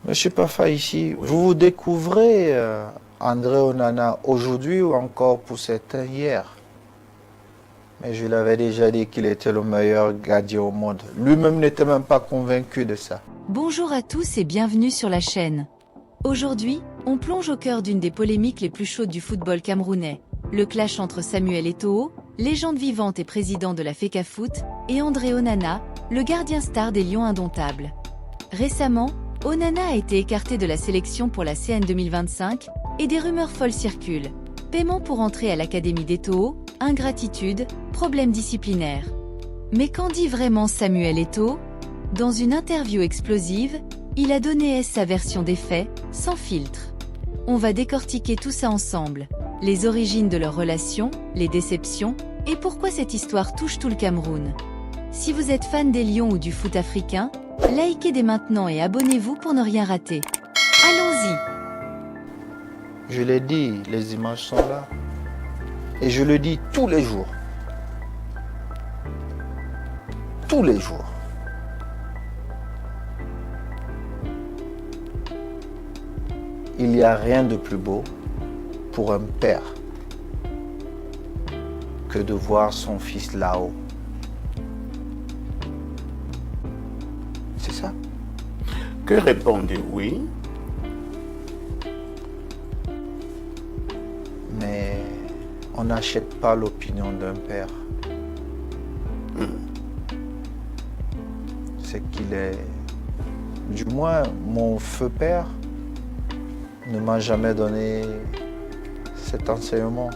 Monsieur Pafa, ici, vous vous découvrez André Onana aujourd'hui ou encore pour certains hier. Mais je l'avais déjà dit qu'il était le meilleur gardien au monde. Lui-même n'était même pas convaincu de ça. Bonjour à tous et bienvenue sur la chaîne. Aujourd'hui, on plonge au cœur d'une des polémiques les plus chaudes du football camerounais. Le clash entre Samuel Eto'o, légende vivante et président de la FECAFOOT, et André Onana, le gardien star des Lions indomptables. Récemment, Onana a été écarté de la sélection pour la CAN 2025, et des rumeurs folles circulent. Paiement pour entrer à l'académie d'Eto'o, ingratitude, problème disciplinaire. Mais qu'en dit vraiment Samuel Eto'o? Dans une interview explosive, il a donné sa version des faits, sans filtre. On va décortiquer tout ça ensemble. Les origines de leur relation, les déceptions, et pourquoi cette histoire touche tout le Cameroun. Si vous êtes fan des Lions ou du foot africain, likez dès maintenant et abonnez-vous pour ne rien rater. Allons-y! Je l'ai dit, les images sont là. Et je le dis tous les jours. Tous les jours. Il n'y a rien de plus beau pour un père que de voir son fils là-haut. C'est ça. Que répondez-vous? Mais on n'achète pas l'opinion d'un père. C'est qu'il est... Du moins, mon feu père ne m'a jamais donné cet enseignement.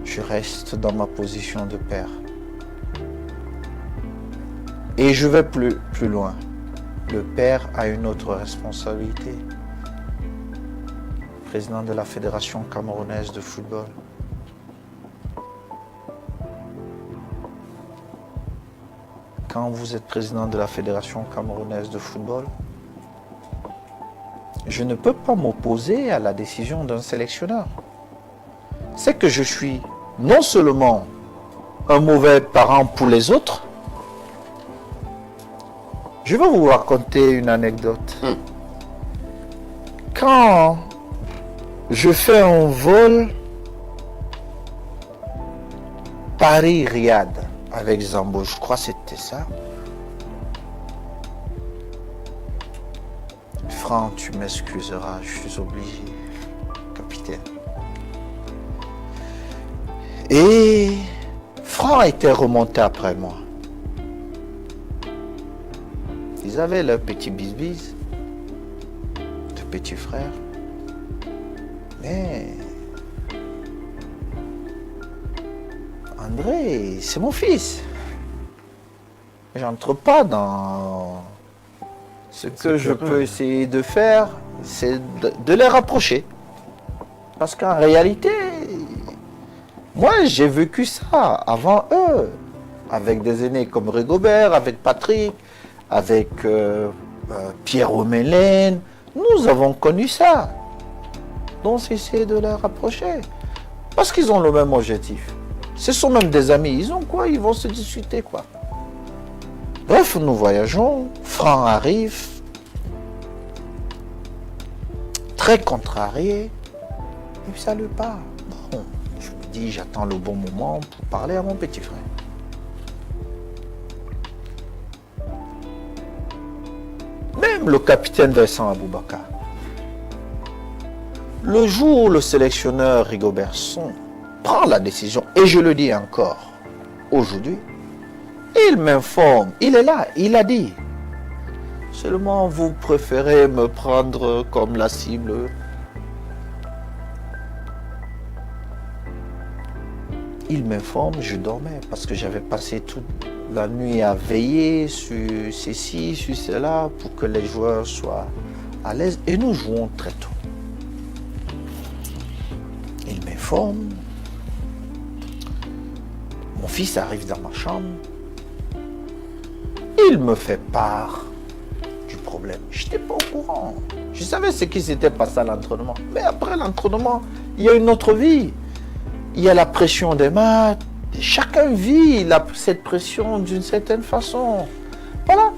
Je reste dans ma position de père. Et je vais plus loin. Le père a une autre responsabilité. Président de la Fédération camerounaise de football. Quand vous êtes président de la Fédération camerounaise de football, je ne peux pas m'opposer à la décision d'un sélectionneur. C'est que je suis non seulement un mauvais parent pour les autres, je vais vous raconter une anecdote. Quand je fais un vol Paris-Riyad avec Zambo, je crois que c'était ça. Franck, tu m'excuseras, je suis obligé, capitaine. Et Franck était remonté après moi. Ils avaient leur petit bis-bis, de petits frères. Mais André, c'est mon fils. J'entre pas dans ce que je peux essayer de faire, c'est de les rapprocher. Parce qu'en réalité, moi j'ai vécu ça avant eux, avec des aînés comme Rigobert, avec Patrick, avec Pierre Omélène. Nous avons connu ça. Donc c'est essayer de les rapprocher. Parce qu'ils ont le même objectif. Ce sont même des amis. Ils ont quoi? Ils vont se discuter quoi. Bref, nous voyageons. Franck arrive. Très contrarié. Et puis ça lui parle. Bon, je me dis, j'attends le bon moment pour parler à mon petit frère. Même le capitaine Vincent Aboubakar. Le jour où le sélectionneur Rigobert Song prend la décision, et je le dis encore aujourd'hui, il m'informe, il est là, il a dit. Seulement vous préférez me prendre comme la cible. Il m'informe, je dormais parce que j'avais passé toute la nuit à veiller sur ceci, sur cela, pour que les joueurs soient à l'aise. Et nous jouons très tôt. Il m'informe. Mon fils arrive dans ma chambre. Il me fait part du problème. Je n'étais pas au courant. Je savais ce qui s'était passé à l'entraînement. Mais après l'entraînement, il y a une autre vie. Il y a la pression des maths. Chacun vit cette pression d'une certaine façon. Voilà.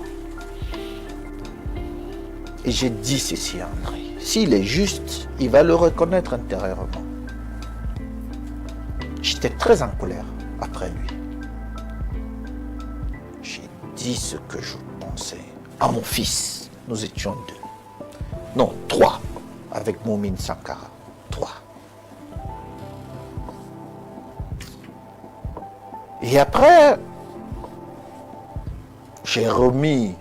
Et j'ai dit ceci à André. S'il est juste, il va le reconnaître intérieurement. J'étais très en colère après lui. J'ai dit ce que je pensais à mon fils. Nous étions 2. Non, 3. Avec Moumine Sankara. 3. Et après, j'ai remis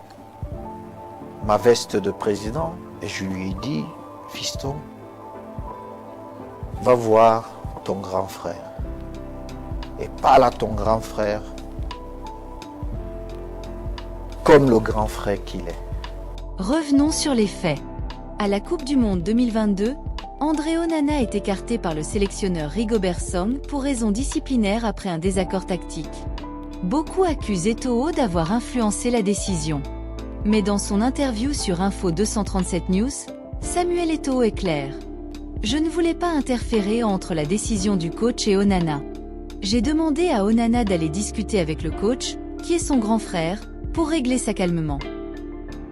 ma veste de président et je lui ai dit, fiston, va voir ton grand frère. Et parle à ton grand frère comme le grand frère qu'il est. Revenons sur les faits. À la Coupe du Monde 2022, André Onana est écarté par le sélectionneur Rigobert Song pour raisons disciplinaires après un désaccord tactique. Beaucoup accusent Eto'o d'avoir influencé la décision. Mais dans son interview sur Info 237 News, Samuel Eto'o est clair. Je ne voulais pas interférer entre la décision du coach et Onana. J'ai demandé à Onana d'aller discuter avec le coach, qui est son grand frère, pour régler ça calmement.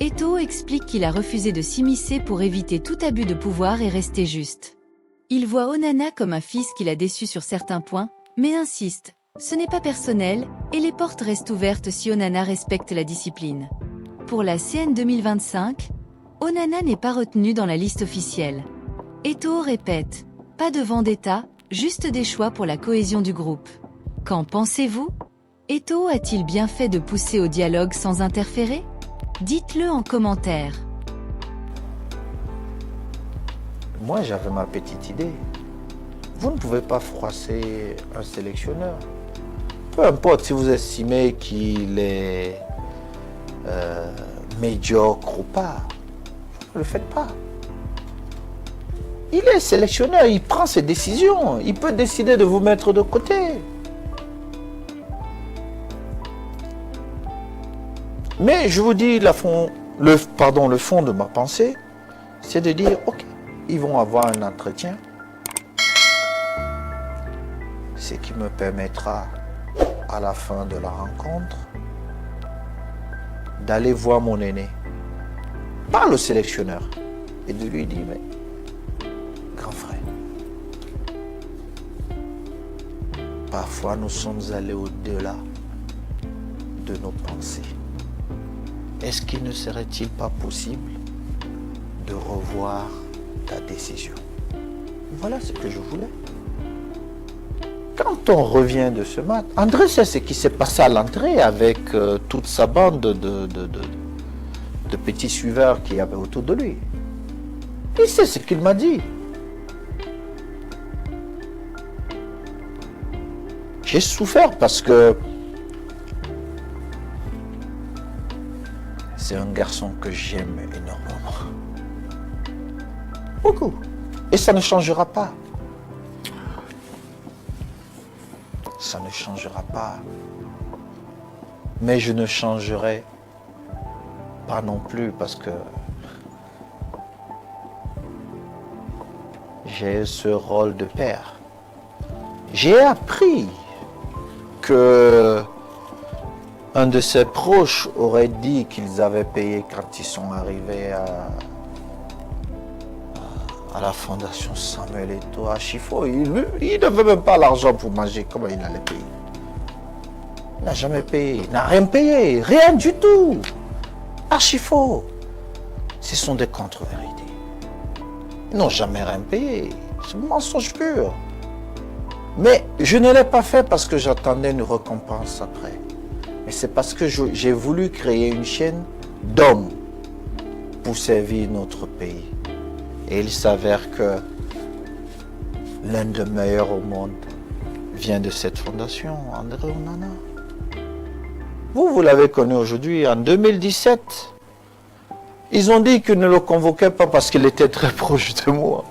Eto'o explique qu'il a refusé de s'immiscer pour éviter tout abus de pouvoir et rester juste. Il voit Onana comme un fils qu'il a déçu sur certains points, mais insiste, ce n'est pas personnel, et les portes restent ouvertes si Onana respecte la discipline. Pour la CN 2025, Onana n'est pas retenu dans la liste officielle. Eto'o répète, pas de vendetta, juste des choix pour la cohésion du groupe. Qu'en pensez-vous? Eto'o a-t-il bien fait de pousser au dialogue sans interférer? Dites-le en commentaire. Moi, j'avais ma petite idée. Vous ne pouvez pas froisser un sélectionneur. Peu importe si vous estimez qu'il est médiocre ou pas, ne le faites pas. Il est sélectionneur, il prend ses décisions. Il peut décider de vous mettre de côté. Mais je vous dis, le fond de ma pensée, c'est de dire, ok, ils vont avoir un entretien, ce qui me permettra, à la fin de la rencontre, d'aller voir mon aîné, pas le sélectionneur, et de lui dire, mais, grand frère, parfois nous sommes allés au-delà de nos pensées. Est-ce qu'il ne serait-il pas possible de revoir ta décision? Voilà ce que je voulais. Quand on revient de ce match, André sait ce qui s'est passé à l'entrée avec toute sa bande de petits suiveurs qu'il y avait autour de lui. Il sait ce qu'il m'a dit. J'ai souffert parce que c'est un garçon que j'aime énormément. Beaucoup. Et ça ne changera pas. Ça ne changera pas. Mais je ne changerai pas non plus parce que j'ai ce rôle de père. J'ai appris que un de ses proches aurait dit qu'ils avaient payé quand ils sont arrivés à la fondation Samuel Eto'o à Chifo. Il n'avait même pas l'argent pour manger. Comment il allait payer? Il n'a jamais payé. Il n'a rien payé. Rien du tout. À Chifo. Ce sont des contre-vérités. Ils n'ont jamais rien payé. C'est un mensonge pur. Mais je ne l'ai pas fait parce que j'attendais une récompense après. Mais c'est parce que j'ai voulu créer une chaîne d'hommes pour servir notre pays. Et il s'avère que l'un des meilleurs au monde vient de cette fondation, André Onana. Vous l'avez connu aujourd'hui, en 2017. Ils ont dit qu'ils ne le convoquaient pas parce qu'il était très proche de moi.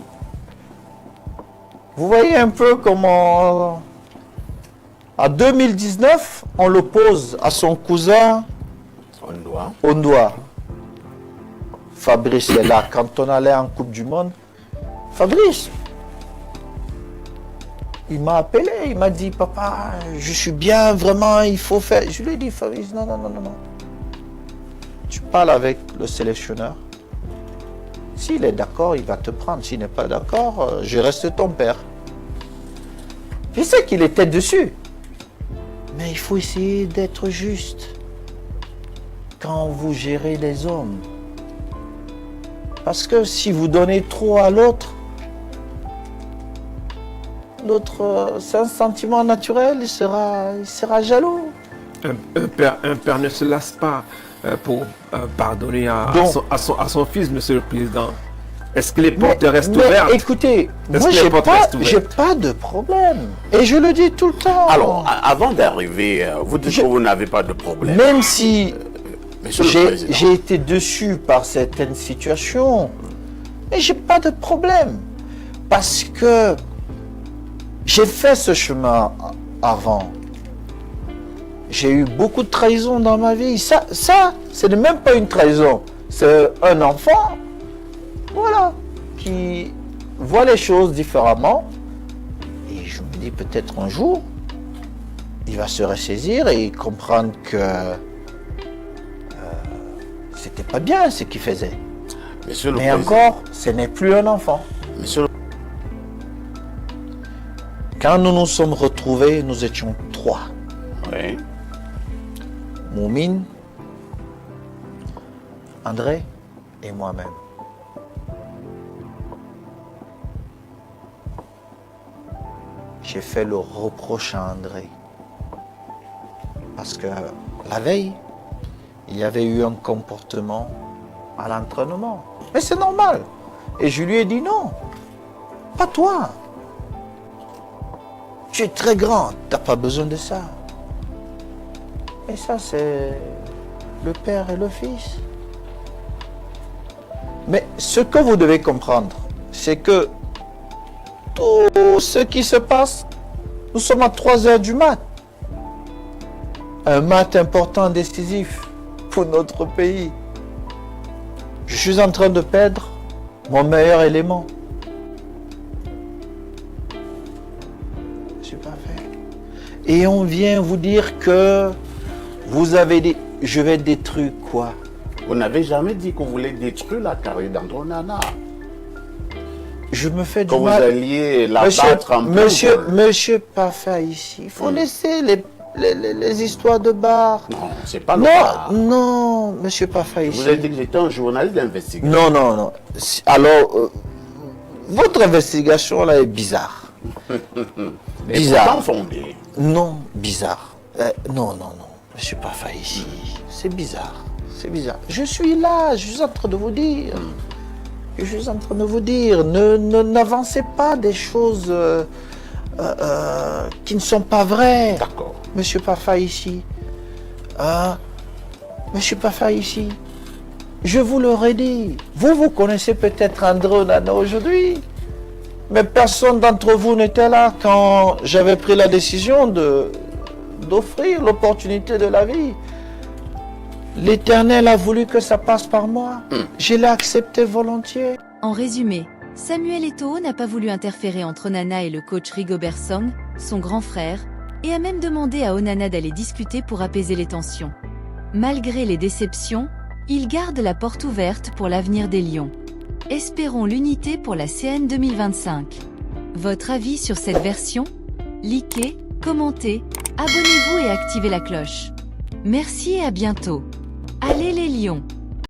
Vous voyez un peu comment... En 2019, on l'oppose à son cousin Ondoa. Fabrice est là. Quand on allait en Coupe du Monde, Fabrice, il m'a appelé, il m'a dit, papa, je suis bien, vraiment, il faut faire. Je lui ai dit, Fabrice, non. Tu parles avec le sélectionneur S'il est d'accord, il va te prendre. S'il n'est pas d'accord, je reste ton père. Je sais qu'il était dessus. Mais il faut essayer d'être juste quand vous gérez les hommes. Parce que si vous donnez trop à l'autre, l'autre, c'est un sentiment naturel, il sera jaloux. Un père ne se lasse pas pour pardonner à son fils, monsieur le président. Est-ce que les portes restent ouvertes? Écoutez, Est-ce moi que les portes restent ouvertes? j'ai pas de problème. Et je le dis tout le temps. Alors, avant d'arriver, vous dites que vous n'avez pas de problème. Même si Monsieur le Président, j'ai été déçu par certaines situations, mais j'ai pas de problème. Parce que j'ai fait ce chemin avant. J'ai eu beaucoup de trahisons dans ma vie. Ça, ce n'est même pas une trahison. C'est un enfant, voilà, qui voit les choses différemment. Et je me dis peut-être un jour, il va se ressaisir et comprendre que c'était pas bien ce qu'il faisait. Monsieur le Mais Président, encore, ce n'est plus un enfant. Monsieur le- Quand nous nous sommes retrouvés, nous étions 3. Oui. Moumine, André et moi-même. J'ai fait le reproche à André. Parce que la veille, il y avait eu un comportement à l'entraînement. Mais c'est normal. Et je lui ai dit non, pas toi. Tu es très grand, tu n'as pas besoin de ça. Et ça, c'est le père et le fils. Mais ce que vous devez comprendre, c'est que tout ce qui se passe, nous sommes à 3 heures du mat. Un mat important, décisif pour notre pays. Je suis en train de perdre mon meilleur élément. Je suis pas fait. Et on vient vous dire que vous avez dit, je vais détruire quoi? Vous n'avez jamais dit que vous voulez détruire la carrière d'Andronana. Je me fais du Que vous mal. alliez la battre en Monsieur Parfait ici, il faut laisser les histoires de bar. Non, c'est pas le cas. Non, monsieur Parfait ici. Vous avez dit que j'étais un journaliste d'investigation. Non. Alors, votre investigation là est bizarre. Mais Bizarre. pourtant fondée. Non, bizarre. Non. Monsieur Parfait ici. C'est bizarre. Je suis là, je suis en train de vous dire. N'avancez pas des choses qui ne sont pas vraies. D'accord. Monsieur Parfait ici. Monsieur Parfait ici. Je vous l'aurais dit. Vous connaissez peut-être André Onana aujourd'hui. Mais personne d'entre vous n'était là quand j'avais pris la décision d'offrir l'opportunité de la vie. L'Éternel a voulu que ça passe par moi. Je l'ai accepté volontiers. En résumé, Samuel Eto'o n'a pas voulu interférer entre Onana et le coach Rigobert Song, son grand frère, et a même demandé à Onana d'aller discuter pour apaiser les tensions. Malgré les déceptions, il garde la porte ouverte pour l'avenir des Lions. Espérons l'unité pour la CN 2025. Votre avis sur cette version? Likez, commentez, abonnez-vous et activez la cloche. Merci et à bientôt. Allez les Lions!